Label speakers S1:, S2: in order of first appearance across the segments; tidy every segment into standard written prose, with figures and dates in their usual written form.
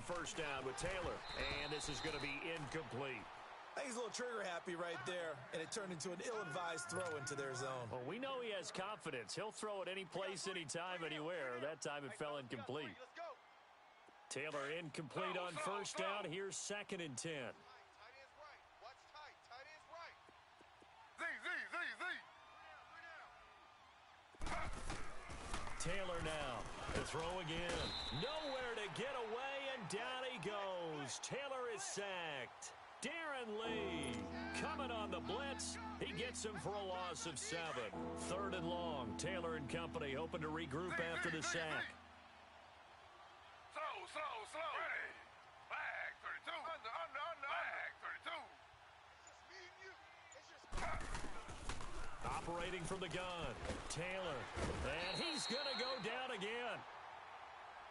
S1: first down with Taylor. And this is going to be incomplete.
S2: I think he's a little trigger happy right there, and it turned into an ill-advised throw into their zone.
S1: Well, we know he has confidence. He'll throw it any place, anytime, anywhere. That time it fell incomplete. Taylor incomplete on first down. Here's 2nd and 10. Taylor now to throw again. Nowhere to get away, and down he goes. Taylor is sacked. Darren Lee coming on the blitz. He gets him for a loss of 7. 3rd and long. Taylor and company hoping to regroup after the sack.
S3: Slow. Ready. Back 32. Under. Back 32.
S1: Operating from the gun. Taylor. And he's going to go down again.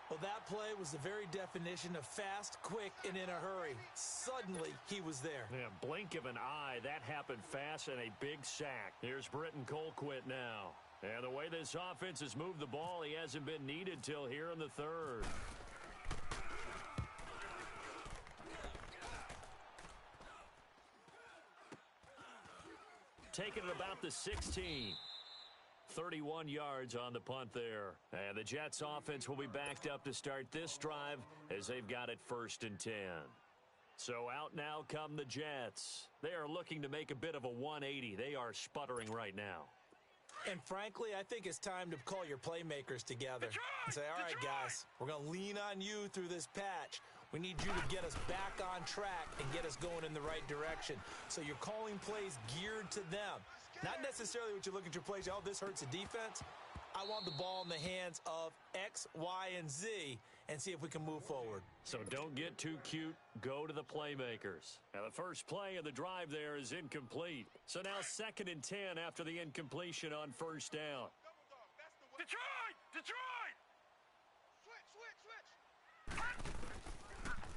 S2: Well, that play was the very definition of fast, quick, and in a hurry. Suddenly, he was there.
S1: Yeah, blink of an eye. That happened fast and a big sack. Here's Britton Colquitt now. And the way this offense has moved the ball, he hasn't been needed till here in the 3rd. Taking it about the 16. 31 yards on the punt there. And the Jets offense will be backed up to start this drive as they've got it 1st and 10. So out now come the Jets. They are looking to make a bit of a 180. They are sputtering right now.
S2: And frankly, I think it's time to call your playmakers together and say, all right, guys, we're going to lean on you through this patch. We need you to get us back on track and get us going in the right direction. So you're calling plays geared to them. Not necessarily what you look at your plays, oh, this hurts the defense. I want the ball in the hands of X, Y, and Z and see if we can move forward.
S1: So don't get too cute. Go to the playmakers. Now, the first play of the drive there is incomplete. So now 2nd and 10 after the incompletion on first down.
S3: Detroit!
S1: Switch!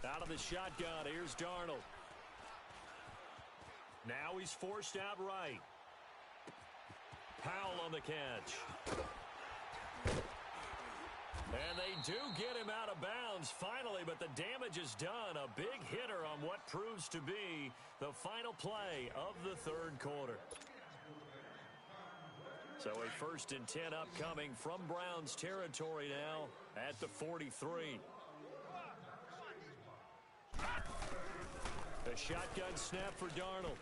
S1: Out of the shotgun, here's Darnold. Now he's forced out right. Powell on the catch. And they do get him out of bounds finally, but the damage is done. A big hitter on what proves to be the final play of the 3rd quarter. So a 1st and 10 upcoming from Browns territory now at the 43. A shotgun snap for Darnold.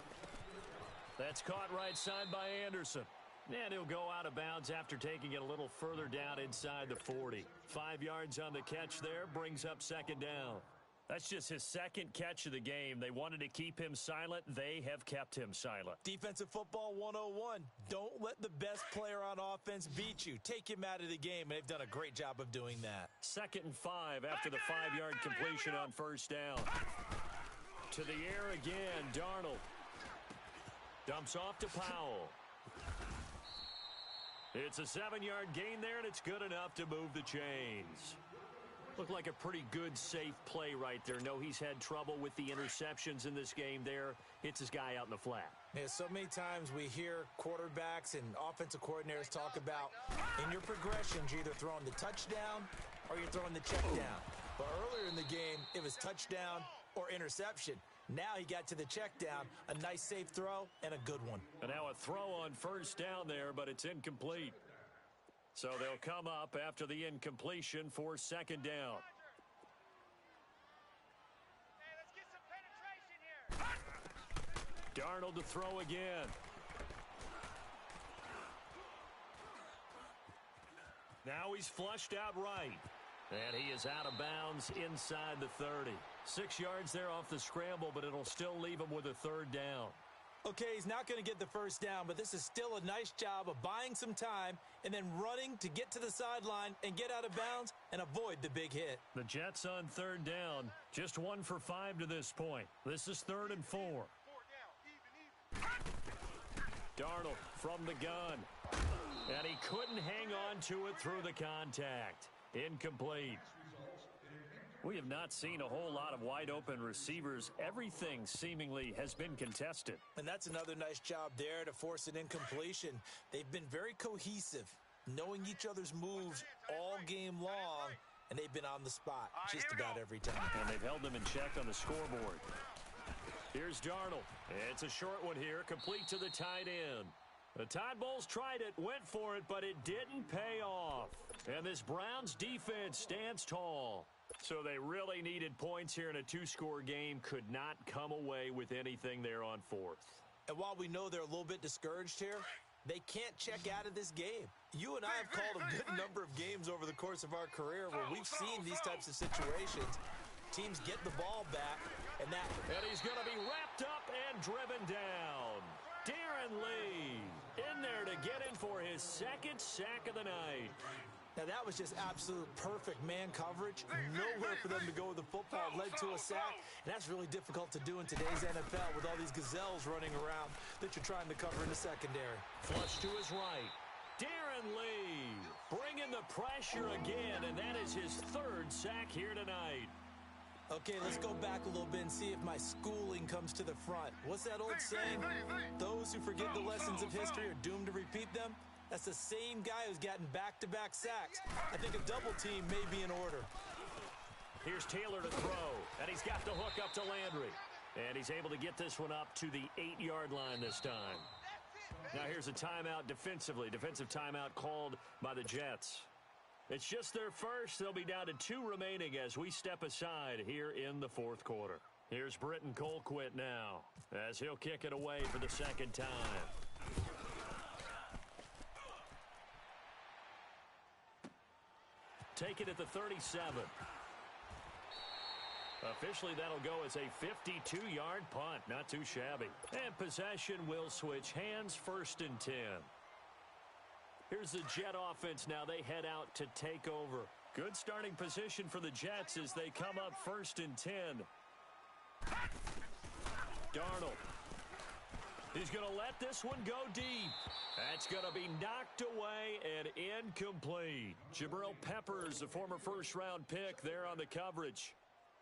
S1: That's caught right side by Anderson. And he'll go out of bounds after taking it a little further down inside the 40. 5 yards on the catch there, brings up 2nd down. That's just his 2nd catch of the game. They wanted to keep him silent. They have kept him silent.
S2: Defensive football 101. Don't let the best player on offense beat you. Take him out of the game, and they've done a great job of doing that.
S1: 2nd and 5 after the 5-yard completion on first down. To the air again, Darnold. Dumps off to Powell. It's a 7-yard gain there, and it's good enough to move the chains. Looked like a pretty good, safe play right there. No, he's had trouble with the interceptions in this game there. Hits his guy out in the flat.
S2: Yeah, so many times we hear quarterbacks and offensive coordinators talk about in your progressions, you're either throwing the touchdown or you're throwing the check down. But earlier in the game, it was touchdown or interception. Now he got to the check down, a nice safe throw, and a good one.
S1: And now a throw on first down there, but it's incomplete. So they'll come up after the incompletion for 2nd down.
S4: Hey, let's get some penetration here.
S1: Darnold to throw again. Now he's flushed out right. And he is out of bounds inside the 30. 6 yards there off the scramble, but it'll still leave him with a 3rd down.
S2: Okay, he's not going to get the first down, but this is still a nice job of buying some time and then running to get to the sideline and get out of bounds and avoid the big hit.
S1: The Jets on 3rd down, just 1 for 5 to this point. This is 3rd and 4. Darnold from the gun. And he couldn't hang on to it through the contact. Incomplete. We have not seen a whole lot of wide-open receivers. Everything seemingly has been contested.
S2: And that's another nice job there to force an incompletion. They've been very cohesive, knowing each other's moves all game long, and they've been on the spot just
S3: here we
S2: about
S3: go.
S2: every time.
S1: And they've held them in check on the scoreboard. Here's Darnold. It's a short one here, complete to the tight end. The Tide Bulls tried it, went for it, but it didn't pay off. And this Browns defense stands tall. So they really needed points here in a two-score game, could not come away with anything there on fourth.
S2: And while we know they're a little bit discouraged here, they can't check out of this game. You and I have called a good number of games over the course of our career where we've seen these types of situations. Teams get the ball back, and
S1: he's going to be wrapped up and driven down. Darren Lee in there to get in for his second sack of the night.
S2: Now, that was just absolute perfect man coverage. Nowhere for them to go with the football. Led to a sack, and that's really difficult to do in today's NFL with all these gazelles running around that you're trying to cover in the secondary.
S1: Flush to his right. Darren Lee bringing the pressure again, and that is his third sack here tonight.
S2: Okay, let's go back a little bit and see if my schooling comes to the front. What's that old saying? Those who forget the lessons of history are doomed to repeat them. That's the same guy who's gotten back-to-back sacks. I think a double team may be in order.
S1: Here's Taylor to throw, and he's got the hook up to Landry. And he's able to get this one up to the 8-yard line this time. Now here's a timeout defensively. Defensive timeout called by the Jets. It's just their first. They'll be down to 2 remaining as we step aside here in the fourth quarter. Here's Britton Colquitt now as he'll kick it away for the second time. Take it at the 37. Officially, that'll go as a 52-yard punt. Not too shabby. And possession will switch hands, 1st and 10. Here's the Jet offense now. They head out to take over. Good starting position for the Jets as they come up 1st and 10. Darnold. He's going to let this one go deep. That's going to be knocked away and incomplete. Jabril Peppers, a former first-round pick there on the coverage.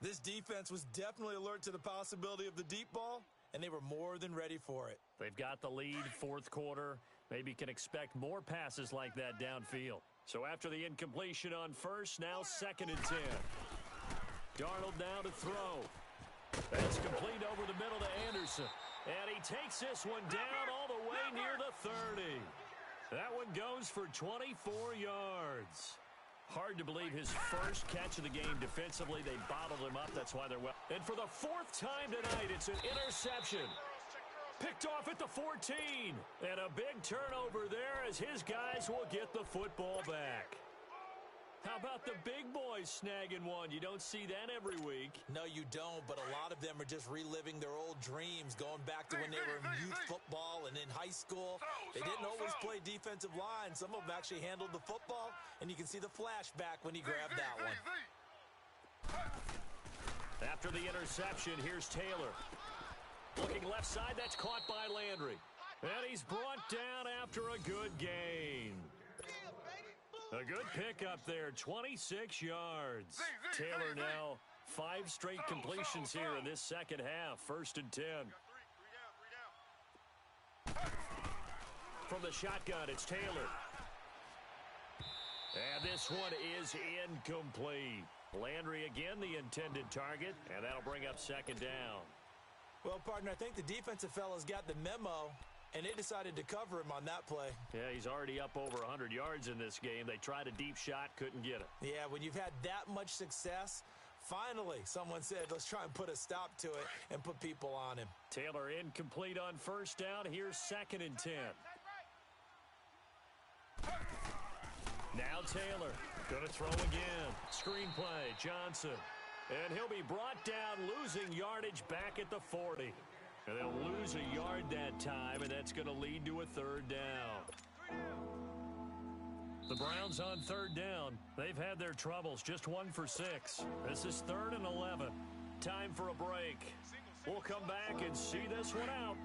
S2: This defense was definitely alert to the possibility of the deep ball, and they were more than ready for it.
S1: They've got the lead, fourth quarter. Maybe can expect more passes like that downfield. So after the incompletion on first, now 2nd and 10. Darnold now to throw. That's complete over the middle to Anderson. And he takes this one down all the way near the 30. That one goes for 24 yards. Hard to believe his first catch of the game defensively. They bottled him up. That's why they're well. And for the 4th time tonight, it's an interception. Picked off at the 14. And a big turnover there as his guys will get the football back. How about the big boys snagging one? You don't see that every week.
S2: No, you don't, but a lot of them are just reliving their old dreams, going back to when they were in youth football and in high school. They didn't always play defensive line. Some of them actually handled the football, and you can see the flashback when he grabbed that one.
S1: After the interception, here's Taylor. Looking left side, that's caught by Landry. And he's brought down after a good gain. A good pickup there, 26 yards. Taylor now 5 straight completions here in this second half, 1st and 10. From the shotgun, it's Taylor. And this one is incomplete. Landry again the intended target, and that'll bring up 2nd down.
S2: Well, partner, I think the defensive fella's got the memo, and they decided to cover him on that play.
S1: Yeah, he's already up over 100 yards in this game. They tried a deep shot, couldn't get it.
S2: Yeah, when you've had that much success, finally someone said, let's try and put a stop to it and put people on him.
S1: Taylor incomplete on 1st down. Here's 2nd and 10. Now Taylor going to throw again. Screenplay, Johnson. And he'll be brought down, losing yardage back at the 40. And they'll lose a yard that time, and that's going to lead to a 3rd down. The Browns on 3rd down. They've had their troubles, just 1 for 6. This is 3rd and 11. Time for a break. We'll come back and see this one out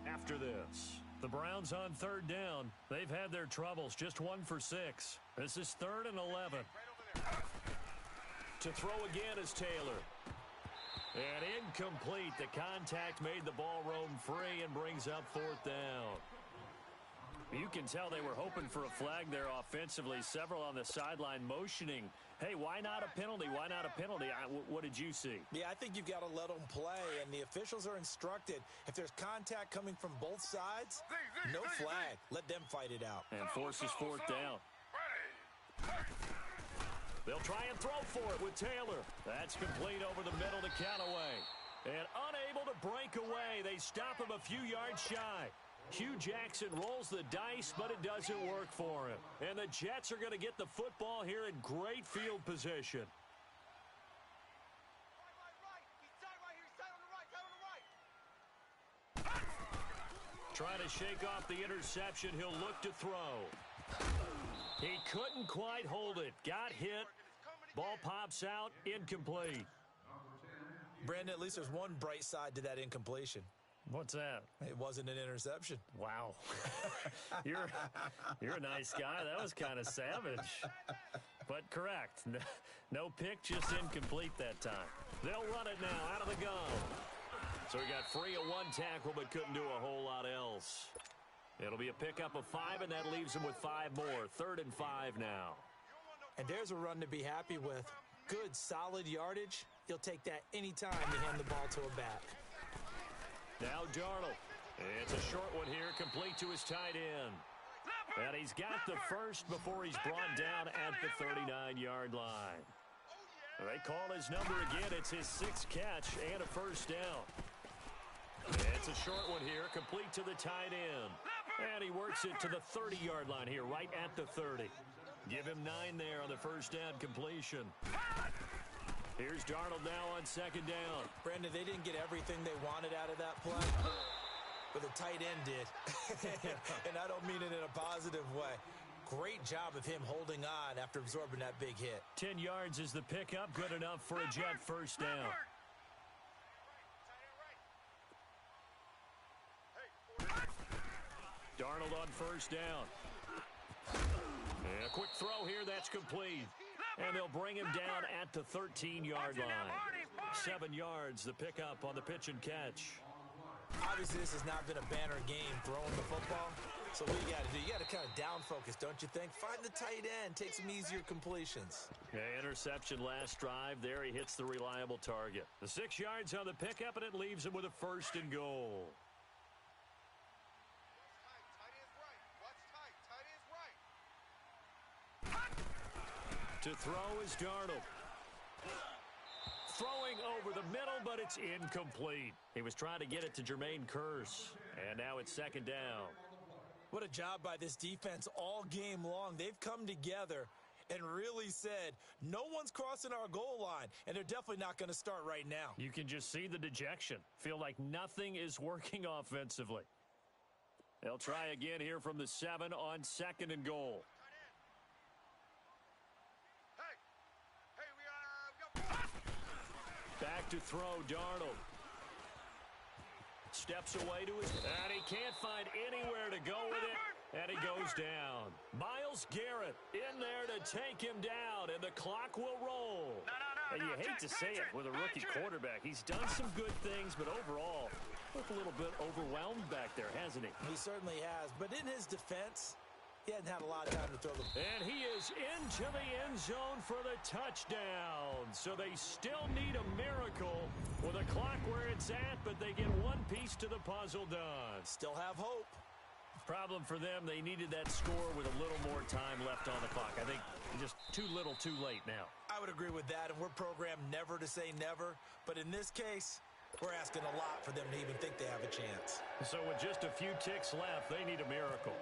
S1: after this. The Browns on 3rd down. They've had their troubles, just 1 for 6. This is 3rd and 11. To throw again is Taylor. And incomplete. The contact made the ball roam free and brings up 4th down. You can tell they were hoping for a flag there offensively. Several on the sideline motioning Hey, why not a penalty? Why not a penalty? What did you see?
S2: Yeah, I think you've got to let them play, and the officials are instructed. If there's contact coming from both sides, no flag. Let them fight it out.
S1: And forces fourth down. They'll try and throw for it with Taylor. That's complete over the middle to Callaway. And unable to break away, they stop him a few yards shy. Hugh Jackson rolls the dice, but it doesn't work for him. And the Jets are going to get the football here in great field position. Trying to shake off the interception. He'll look to throw. He couldn't quite hold it. Got hit. Ball pops out. Incomplete.
S2: Brandon, at least there's one bright side to that incompletion.
S1: What's that?
S2: It wasn't an interception.
S1: Wow. You're a nice guy. That was kind of savage. But correct. No pick, just incomplete that time. They'll run it now out of the gun. So he got free of one tackle but couldn't do a whole lot else. It'll be a pickup of 5, and that leaves him with 5 more. 3rd and 5 now.
S2: And there's a run to be happy with. Good, solid yardage. He'll take that anytime you hand the ball to a back.
S1: Now Darnold. It's a short one here, complete to his tight end. And he's got the first before he's brought down at the 39-yard line. They call his number again. It's his 6th catch and a first down. It's a short one here, complete to the tight end. And he works it to the 30-yard line here, right at the 30. Give him 9 there on the first down completion. Here's Darnold now on 2nd down.
S2: Brandon, they didn't get everything they wanted out of that play, but the tight end did. And I don't mean it in a positive way. Great job of him holding on after absorbing that big hit.
S1: 10 yards is the pickup, good enough for a Jet first down. Darnold on first down. And a quick throw here, that's complete. And they'll bring him down at the 13-yard line. 7 yards, the pickup on the pitch and catch.
S2: Obviously, this has not been a banner game throwing the football. So what you got to do, you got to kind of down focus, don't you think? Find the tight end, take some easier completions.
S1: Yeah, interception last drive. There he hits the reliable target. The 6 yards on the pickup, and it leaves him with a 1st and goal. To throw is Darnold. Throwing over the middle, but it's incomplete. He was trying to get it to Jermaine Kearse, and now it's 2nd down.
S2: What a job by this defense all game long. They've come together and really said, no one's crossing our goal line, and they're definitely not going to start right now.
S1: You can just see the dejection. Feel like nothing is working offensively. They'll try again here from the 7 on 2nd and goal. Back to throw, Darnold. Steps away to his... And he can't find anywhere to go with it. And he goes down. Myles Garrett in there to take him down. And the clock will roll. And you hate to say it with a rookie quarterback. He's done some good things, but overall, looked a little bit overwhelmed back there, hasn't he?
S2: He certainly has. But in his defense, he hadn't had a lot of time to throw the...
S1: And he is into the end zone for the touchdown. So they still need a miracle with a clock where it's at, but they get one piece to the puzzle done.
S2: Still have hope.
S1: Problem for them, they needed that score with a little more time left on the clock. I think just too little too late now.
S2: I would agree with that, and we're programmed never to say never. But in this case, we're asking a lot for them to even think they have a chance.
S1: So with just a few ticks left, they need a miracle.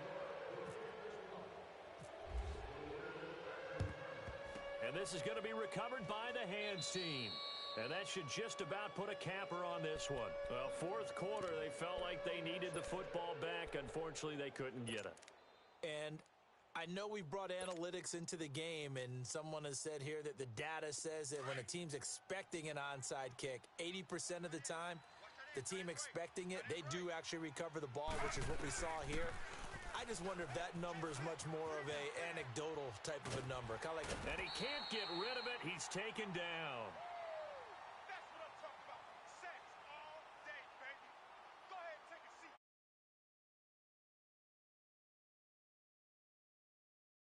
S1: And this is going to be recovered by the hands team. And that should just about put a capper on this one. Well, 4th quarter, they felt like they needed the football back. Unfortunately, they couldn't get it.
S2: And I know we brought analytics into the game, and someone has said here that the data says that when a team's expecting an onside kick, 80% of the time, the team expecting it, they do actually recover the ball, which is what we saw here. I just wonder if that number is much more of a anecdotal type of a number. Kind of like,
S1: and he can't get rid of it. He's taken down.